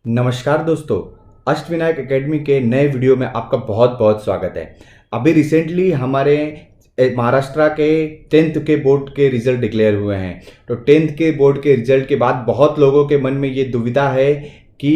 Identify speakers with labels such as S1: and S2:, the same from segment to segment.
S1: नमस्कार दोस्तों, अष्टविनायक एकेडमी के नए वीडियो में आपका बहुत बहुत स्वागत है। अभी रिसेंटली हमारे महाराष्ट्र के 10th के बोर्ड के रिजल्ट डिक्लेयर हुए हैं। तो 10th के बोर्ड के रिजल्ट के बाद बहुत लोगों के मन में ये दुविधा है कि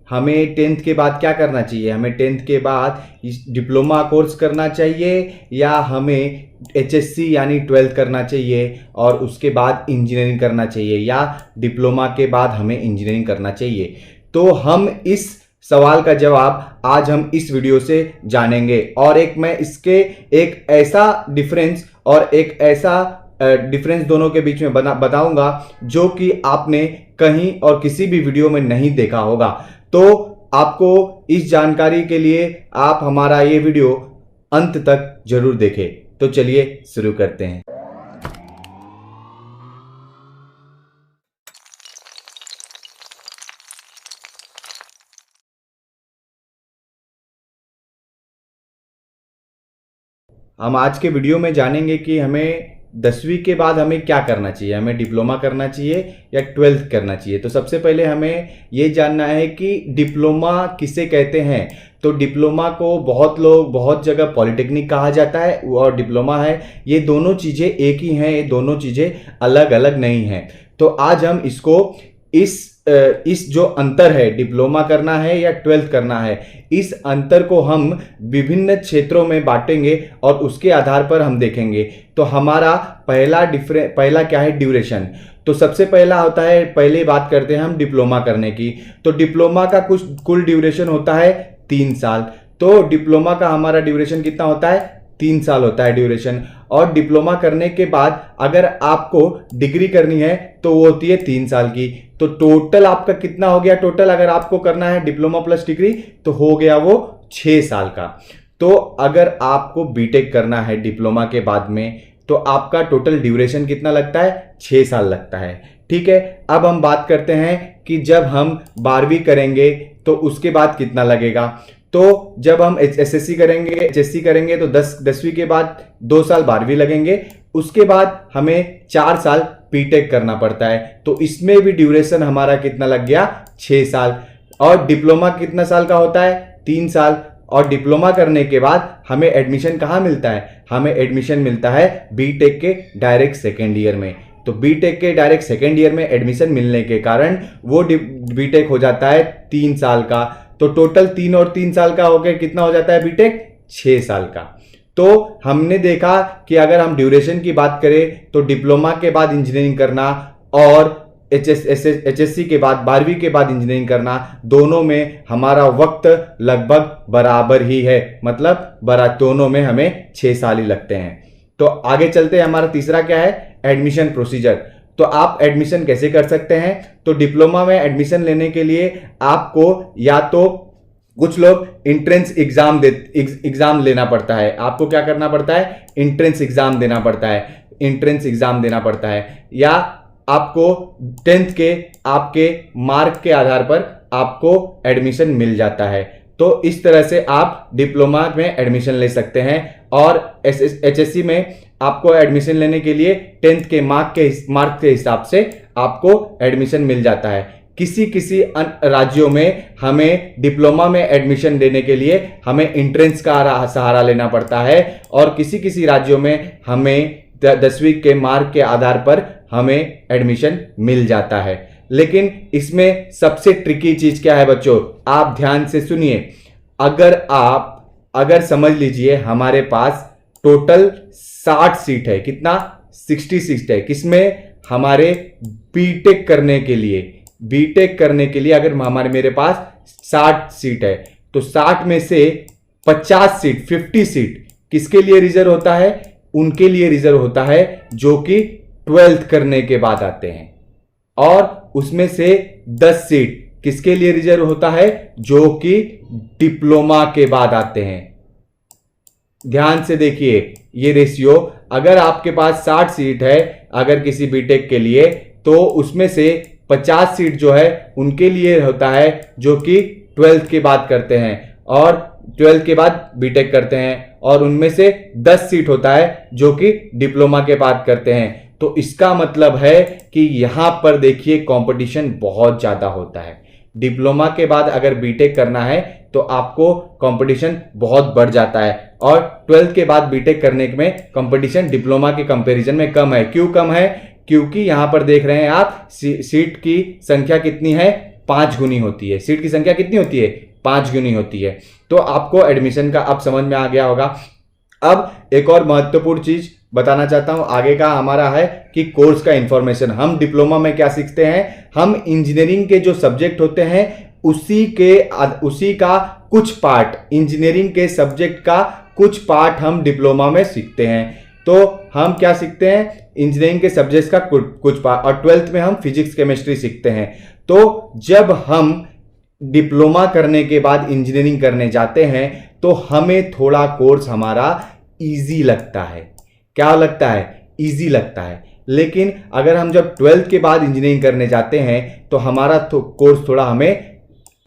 S1: हमें 10th के बाद क्या करना चाहिए। हमें 10th के बाद डिप्लोमा कोर्स करना चाहिए या हमें HSC यानी 12th करना चाहिए और उसके बाद इंजीनियरिंग करना चाहिए या डिप्लोमा के बाद हमें इंजीनियरिंग करना चाहिए। तो हम इस सवाल का जवाब आज हम इस वीडियो से जानेंगे और मैं इसके एक ऐसा डिफरेंस और एक ऐसा डिफरेंस दोनों के बीच में बताऊंगा जो कि आपने कहीं और किसी भी वीडियो में नहीं देखा होगा। तो आपको इस जानकारी के लिए आप हमारा ये वीडियो अंत तक जरूर देखें। तो चलिए शुरू करते हैं। हम आज के वीडियो में जानेंगे कि हमें 10वीं के बाद हमें क्या करना चाहिए। हमें डिप्लोमा करना चाहिए या 12th करना चाहिए। तो सबसे पहले हमें ये जानना है कि डिप्लोमा किसे कहते हैं। तो डिप्लोमा को बहुत लोग बहुत जगह पॉलिटेक्निक कहा जाता है और डिप्लोमा है, ये दोनों चीज़ें एक ही हैं, ये दोनों चीज़ें अलग अलग नहीं हैं। तो आज हम इसको इस जो अंतर है, डिप्लोमा करना है या 12th करना है, इस अंतर को हम विभिन्न क्षेत्रों में बांटेंगे और उसके आधार पर हम देखेंगे। तो हमारा पहला क्या है, ड्यूरेशन। तो सबसे पहला होता है, पहले बात करते हैं हम डिप्लोमा करने की। तो डिप्लोमा का कुल ड्यूरेशन होता है 3 साल। तो डिप्लोमा का हमारा ड्यूरेशन कितना होता है, 3 साल होता है ड्यूरेशन। और डिप्लोमा करने के बाद अगर आपको डिग्री करनी है तो वो होती है 3 साल की। तो टोटल आपका कितना हो गया, टोटल अगर आपको करना है डिप्लोमा प्लस डिग्री तो हो गया वो 6 साल का। तो अगर आपको बीटेक करना है डिप्लोमा के बाद में तो आपका टोटल ड्यूरेशन कितना लगता है, 6 साल लगता है। ठीक है, अब हम बात करते हैं कि जब हम 12वीं करेंगे तो उसके बाद कितना लगेगा। तो जब हम एसएससी करेंगे, एचएससी करेंगे तो 10वीं के बाद 2 साल 12वीं लगेंगे। उसके बाद हमें 4 साल बीटेक करना पड़ता है। तो इसमें भी ड्यूरेशन हमारा कितना लग गया, 6 साल। और डिप्लोमा कितना साल का होता है, 3 साल। और डिप्लोमा करने के बाद हमें एडमिशन कहाँ मिलता है, हमें एडमिशन मिलता है बीटेक के डायरेक्ट सेकेंड ईयर में। तो बीटेक के डायरेक्ट सेकेंड ईयर में एडमिशन मिलने के कारण वो बीटेक हो जाता है 3 साल का। तो टोटल 3 और 3 साल का हो गया, कितना हो जाता है बीटेक, 6 साल का। तो हमने देखा कि अगर हम ड्यूरेशन की बात करें तो डिप्लोमा के बाद इंजीनियरिंग करना और एचएससी के बाद 12वीं के बाद इंजीनियरिंग करना, दोनों में हमारा वक्त लगभग बराबर ही है। मतलब दोनों में हमें 6 साल ही लगते हैं। तो आगे चलते हैं, हमारा तीसरा क्या है, एडमिशन प्रोसीजर। तो आप एडमिशन कैसे कर सकते हैं। तो डिप्लोमा में एडमिशन लेने के लिए आपको या तो कुछ लोग एंट्रेंस एग्जाम लेना पड़ता है। आपको क्या करना पड़ता है, एंट्रेंस एग्जाम देना पड़ता है, एंट्रेंस एग्जाम देना पड़ता है। या आपको 10th के आपके मार्क के आधार पर आपको एडमिशन मिल जाता है। तो इस तरह से आप डिप्लोमा में एडमिशन ले सकते हैं। और एचएससी में आपको एडमिशन लेने के लिए 10th के मार्क के हिसाब से आपको एडमिशन मिल जाता है। किसी राज्यों में हमें डिप्लोमा में एडमिशन लेने के लिए हमें एंट्रेंस का सहारा लेना पड़ता है और किसी राज्यों में हमें 10वीं के मार्क के आधार पर हमें एडमिशन मिल जाता है। लेकिन इसमें सबसे ट्रिकी चीज क्या है बच्चों, आप ध्यान से सुनिए। अगर समझ लीजिए हमारे पास टोटल 60 सीट है, कितना, 60 सीट है, किसमें, हमारे बीटेक करने के लिए अगर मेरे पास 60 सीट है तो 60 में से 50 सीट 50 सीट किसके लिए रिजर्व होता है, उनके लिए रिजर्व होता है जो कि 12th करने के बाद आते हैं। और उसमें से 10 सीट किसके लिए रिजर्व होता है, जो कि डिप्लोमा के बाद आते हैं। ध्यान से देखिए ये रेशियो, अगर आपके पास 60 सीट है अगर किसी बीटेक के लिए, तो उसमें से 50 सीट जो है उनके लिए होता है जो कि 12th के बाद करते हैं और 12th के बाद बीटेक करते हैं। और उनमें से 10 सीट होता है जो कि डिप्लोमा के बाद करते हैं। तो इसका मतलब है कि यहां पर देखिए कंपटीशन बहुत ज्यादा होता है। डिप्लोमा के बाद अगर बीटेक करना है तो आपको कंपटीशन बहुत बढ़ जाता है, और 12th के बाद बीटेक करने में कंपटीशन डिप्लोमा के कंपैरिजन में कम है। क्यों कम है? क्योंकि यहां पर देख रहे हैं आप सीट की संख्या कितनी है, 5 गुनी होती है। सीट की संख्या कितनी होती है? 5 गुनी होती है। तो आपको एडमिशन का अब समझ में आ गया होगा। अब एक और महत्वपूर्ण चीज बताना चाहता हूं, आगे का हमारा है कि कोर्स का इंफॉर्मेशन। हम डिप्लोमा में क्या सीखते हैं? हम इंजीनियरिंग के जो सब्जेक्ट होते हैं उसी का कुछ पार्ट, इंजीनियरिंग के सब्जेक्ट का कुछ पार्ट हम डिप्लोमा में सीखते हैं। तो हम क्या सीखते हैं? इंजीनियरिंग के सब्जेक्ट्स का कुछ पार्ट, और 12th में हम फिजिक्स केमिस्ट्री सीखते हैं। तो जब हम डिप्लोमा करने के बाद इंजीनियरिंग करने जाते हैं तो हमें थोड़ा कोर्स हमारा इजी लगता है। क्या लगता है? इजी लगता है। लेकिन अगर हम जब 12th के बाद इंजीनियरिंग करने जाते हैं तो हमारा कोर्स थोड़ा हमें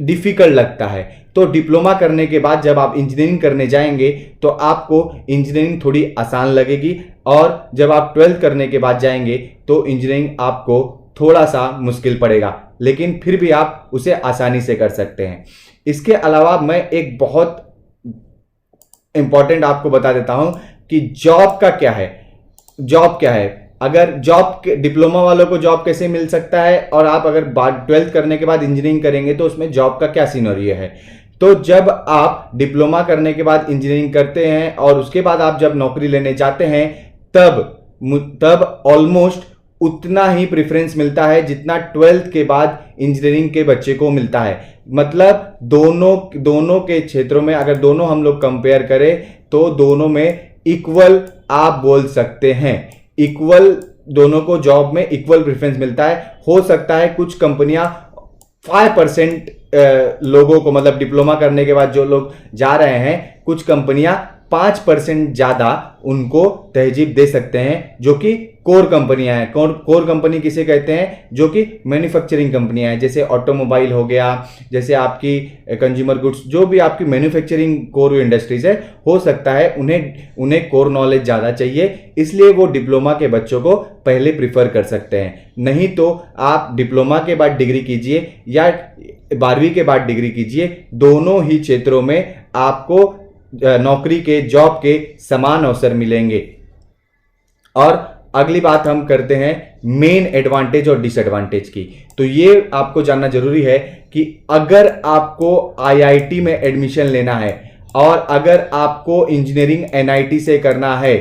S1: डिफिकल्ट लगता है। तो डिप्लोमा करने के बाद जब आप इंजीनियरिंग करने जाएंगे तो आपको इंजीनियरिंग थोड़ी आसान लगेगी, और जब आप 12th करने के बाद जाएंगे तो इंजीनियरिंग आपको थोड़ा सा मुश्किल पड़ेगा, लेकिन फिर भी आप उसे आसानी से कर सकते हैं। इसके अलावा मैं एक बहुत इंपॉर्टेंट आपको बता देता हूं कि जॉब का क्या है। जॉब क्या है? अगर जॉब, डिप्लोमा वालों को जॉब कैसे मिल सकता है, और आप अगर 12th करने के बाद इंजीनियरिंग करेंगे तो उसमें जॉब का क्या सिनेरियो है। तो जब आप डिप्लोमा करने के बाद इंजीनियरिंग करते हैं और उसके बाद आप जब नौकरी लेने जाते हैं तब ऑलमोस्ट उतना ही प्रेफरेंस मिलता है जितना 12th के बाद इंजीनियरिंग के बच्चे को मिलता है। मतलब दोनों के क्षेत्रों में अगर दोनों हम लोग कंपेयर करें तो दोनों में इक्वल आप बोल सकते हैं। इक्वल, दोनों को जॉब में इक्वल प्रेफरेंस मिलता है। हो सकता है कुछ कंपनियां 5% लोगों को, मतलब डिप्लोमा करने के बाद जो लोग जा रहे हैं, कुछ कंपनियां 5% ज्यादा उनको तहजीब दे सकते हैं, जो कि कोर कंपनियां हैं। कोर कंपनी किसे कहते हैं? जो कि मैन्युफैक्चरिंग कंपनियां हैं, जैसे ऑटोमोबाइल हो गया, जैसे आपकी कंज्यूमर गुड्स, जो भी आपकी मैन्युफैक्चरिंग कोर इंडस्ट्रीज है, हो सकता है उन्हें कोर नॉलेज ज्यादा चाहिए, इसलिए वो डिप्लोमा के बच्चों को पहले प्रिफर कर सकते हैं। नहीं तो आप डिप्लोमा के बाद डिग्री कीजिए या 12वीं के बाद डिग्री कीजिए, दोनों ही क्षेत्रों में आपको नौकरी के, जॉब के समान अवसर मिलेंगे। और अगली बात हम करते हैं मेन एडवांटेज और डिसएडवांटेज की। तो ये आपको जानना जरूरी है कि अगर आपको आईआईटी में एडमिशन लेना है और अगर आपको इंजीनियरिंग एनआईटी से करना है,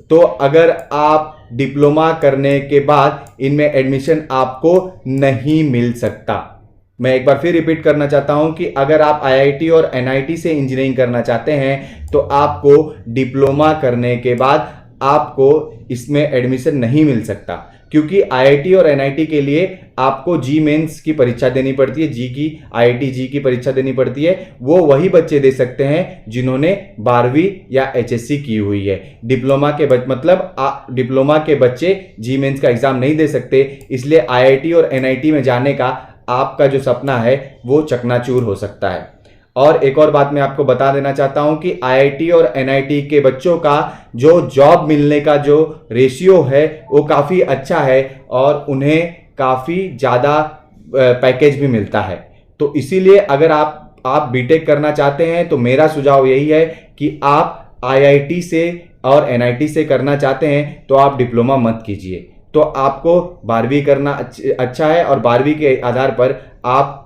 S1: तो अगर आप डिप्लोमा करने के बाद इनमें एडमिशन आपको नहीं मिल सकता। मैं एक बार फिर रिपीट करना चाहता हूं कि अगर आप आईआईटी और एनआईटी से इंजीनियरिंग करना चाहते हैं तो आपको डिप्लोमा करने के बाद आपको इसमें एडमिशन नहीं मिल सकता, क्योंकि आईआईटी और एनआईटी के लिए आपको जी मेंस की परीक्षा देनी पड़ती है। आईआईटी जी की परीक्षा देनी पड़ती है। वो वही बच्चे दे सकते हैं जिन्होंने 12वीं या एचएससी की हुई है। डिप्लोमा के बच्चे जी मेंस का एग्जाम नहीं दे सकते, इसलिए आईआईटी और एनआईटी में जाने का आपका जो सपना है वो चकनाचूर हो सकता है। और एक और बात मैं आपको बता देना चाहता हूं कि आईआईटी और एनआईटी के बच्चों का जो जॉब मिलने का जो रेशियो है वो काफ़ी अच्छा है और उन्हें काफ़ी ज़्यादा पैकेज भी मिलता है। तो इसीलिए अगर आप बीटेक करना चाहते हैं तो मेरा सुझाव यही है कि आप आईआईटी से और एनआईटी से करना चाहते हैं तो आप डिप्लोमा मत कीजिए। तो आपको 12वीं करना अच्छा है और 12वीं के आधार पर आप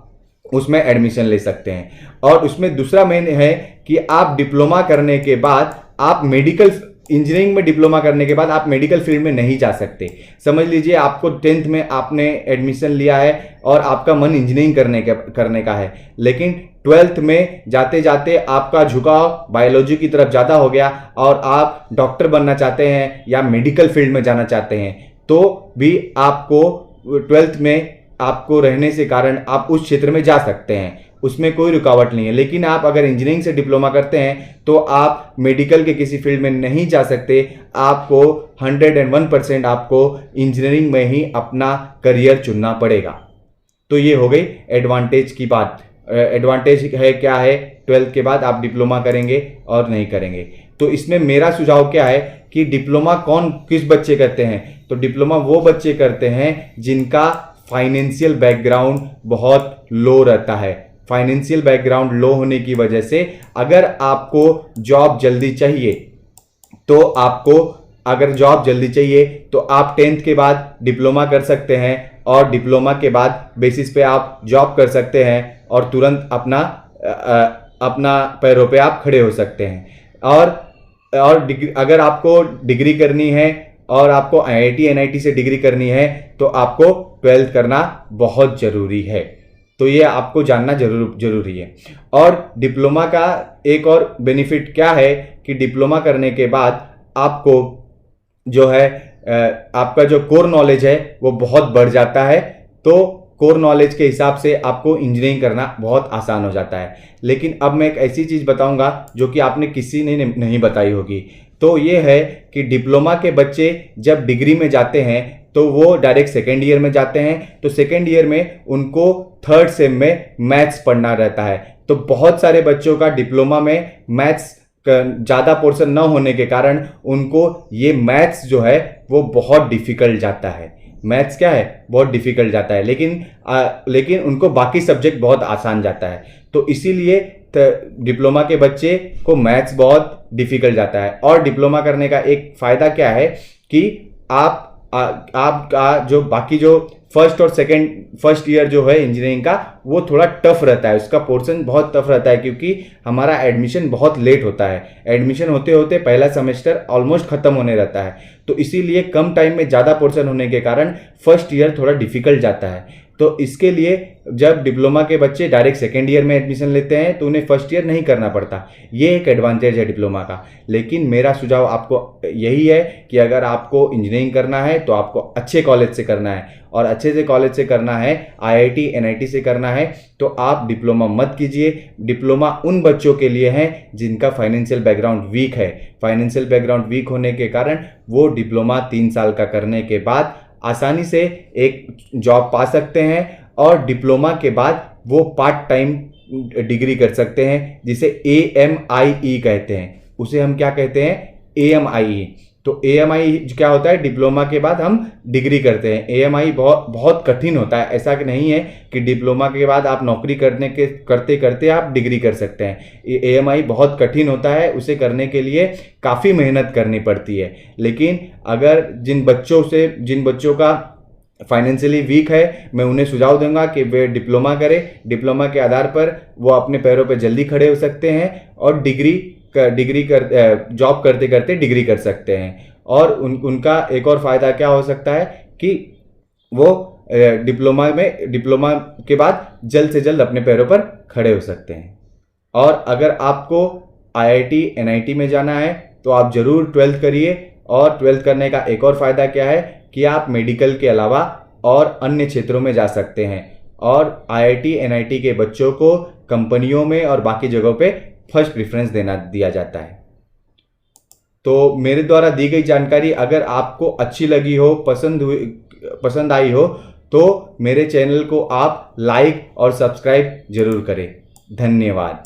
S1: उसमें एडमिशन ले सकते हैं। और उसमें दूसरा मेन है कि आप डिप्लोमा करने के बाद आप इंजीनियरिंग में डिप्लोमा करने के बाद आप मेडिकल फील्ड में नहीं जा सकते। समझ लीजिए आपको 10th में आपने एडमिशन लिया है और आपका मन इंजीनियरिंग करने का है, लेकिन 12th में जाते जाते आपका झुकाव बायोलॉजी की तरफ ज़्यादा हो गया और आप डॉक्टर बनना चाहते हैं या मेडिकल फील्ड में जाना चाहते हैं, तो भी आपको 12th में आपको रहने से कारण आप उस क्षेत्र में जा सकते हैं, उसमें कोई रुकावट नहीं है। लेकिन आप अगर इंजीनियरिंग से डिप्लोमा करते हैं तो आप मेडिकल के किसी फील्ड में नहीं जा सकते। आपको 101% आपको इंजीनियरिंग में ही अपना करियर चुनना पड़ेगा। तो ये हो गई एडवांटेज की बात। एडवांटेज है क्या है, 12th के बाद आप डिप्लोमा करेंगे और नहीं करेंगे। तो इसमें मेरा सुझाव क्या है कि डिप्लोमा किस बच्चे करते हैं, तो डिप्लोमा वो बच्चे करते हैं जिनका फाइनेंशियल बैकग्राउंड बहुत लो रहता है। फाइनेंशियल बैकग्राउंड लो होने की वजह से अगर आपको जॉब जल्दी चाहिए तो आप 10th के बाद डिप्लोमा कर सकते हैं और डिप्लोमा के बाद बेसिस पे आप जॉब कर सकते हैं और तुरंत अपना पैरों पे आप खड़े हो सकते हैं। और अगर आपको डिग्री करनी है और आपको IIT NIT से डिग्री करनी है तो आपको 12th करना बहुत ज़रूरी है। तो ये आपको जानना जरूरी है। और डिप्लोमा का एक और बेनिफिट क्या है कि डिप्लोमा करने के बाद आपको जो है आपका जो कोर नॉलेज है वो बहुत बढ़ जाता है। तो कोर नॉलेज के हिसाब से आपको इंजीनियरिंग करना बहुत आसान हो जाता है। लेकिन अब मैं एक ऐसी चीज़ बताऊंगा जो कि आपने किसी ने नहीं बताई होगी। तो ये है कि डिप्लोमा के बच्चे जब डिग्री में जाते हैं तो वो डायरेक्ट सेकेंड ईयर में जाते हैं। तो सेकेंड ईयर में उनको थर्ड सेम में मैथ्स पढ़ना रहता है। तो बहुत सारे बच्चों का डिप्लोमा में मैथ्स ज़्यादा पोर्शन न होने के कारण उनको ये मैथ्स जो है वो बहुत डिफिकल्ट जाता है। मैथ्स क्या है, बहुत डिफिकल्ट जाता है। लेकिन उनको बाकी सब्जेक्ट बहुत आसान जाता है। तो इसीलिए डिप्लोमा के बच्चे को मैथ्स बहुत डिफिकल्ट जाता है। और डिप्लोमा करने का एक फ़ायदा क्या है कि आपका जो बाकी जो फर्स्ट ईयर जो है इंजीनियरिंग का वो थोड़ा टफ रहता है, उसका पोर्शन बहुत टफ रहता है क्योंकि हमारा एडमिशन बहुत लेट होता है। एडमिशन होते होते पहला सेमेस्टर ऑलमोस्ट खत्म होने रहता है। तो इसीलिए कम टाइम में ज़्यादा पोर्शन होने के कारण फर्स्ट ईयर थोड़ा डिफिकल्ट जाता है। तो इसके लिए जब डिप्लोमा के बच्चे डायरेक्ट सेकेंड ईयर में एडमिशन लेते हैं तो उन्हें फर्स्ट ईयर नहीं करना पड़ता। ये एक एडवांटेज है डिप्लोमा का। लेकिन मेरा सुझाव आपको यही है कि अगर आपको इंजीनियरिंग करना है तो आपको अच्छे कॉलेज से करना है, और अच्छे से कॉलेज से करना है, IIT NIT से करना है, तो आप डिप्लोमा मत कीजिए। डिप्लोमा उन बच्चों के लिए है जिनका फाइनेंशियल बैकग्राउंड वीक है। फाइनेंशियल बैकग्राउंड वीक होने के कारण वो डिप्लोमा 3 साल का करने के बाद आसानी से एक जॉब पा सकते हैं और डिप्लोमा के बाद वो पार्ट टाइम डिग्री कर सकते हैं जिसे AMIE कहते हैं। उसे हम क्या कहते हैं, AMIE। तो AMIE क्या होता है, डिप्लोमा के बाद हम डिग्री करते हैं। AMIE बहुत कठिन होता है। ऐसा कि नहीं है कि डिप्लोमा के बाद आप नौकरी करते करते आप डिग्री कर सकते हैं। AMIE बहुत कठिन होता है, उसे करने के लिए काफ़ी मेहनत करनी पड़ती है। लेकिन अगर जिन बच्चों का फाइनेंशियली वीक है, मैं उन्हें सुझाव दूंगा कि वे डिप्लोमा करें। डिप्लोमा के आधार पर वो अपने पैरों पर जल्दी खड़े हो सकते हैं और जॉब करते करते डिग्री कर सकते हैं। और उनका एक और फ़ायदा क्या हो सकता है कि वो डिप्लोमा के बाद जल्द से जल्द अपने पैरों पर खड़े हो सकते हैं। और अगर आपको IIT NIT में जाना है तो आप ज़रूर 12th करिए। और 12th करने का एक और फ़ायदा क्या है कि आप मेडिकल के अलावा और अन्य क्षेत्रों में जा सकते हैं। और IIT NIT के बच्चों को कंपनियों में और बाकी जगहों पे फर्स्ट प्रेफरेंस दिया जाता है। तो मेरे द्वारा दी गई जानकारी अगर आपको अच्छी लगी हो, पसंद आई हो, तो मेरे चैनल को आप लाइक और सब्सक्राइब जरूर करें। धन्यवाद।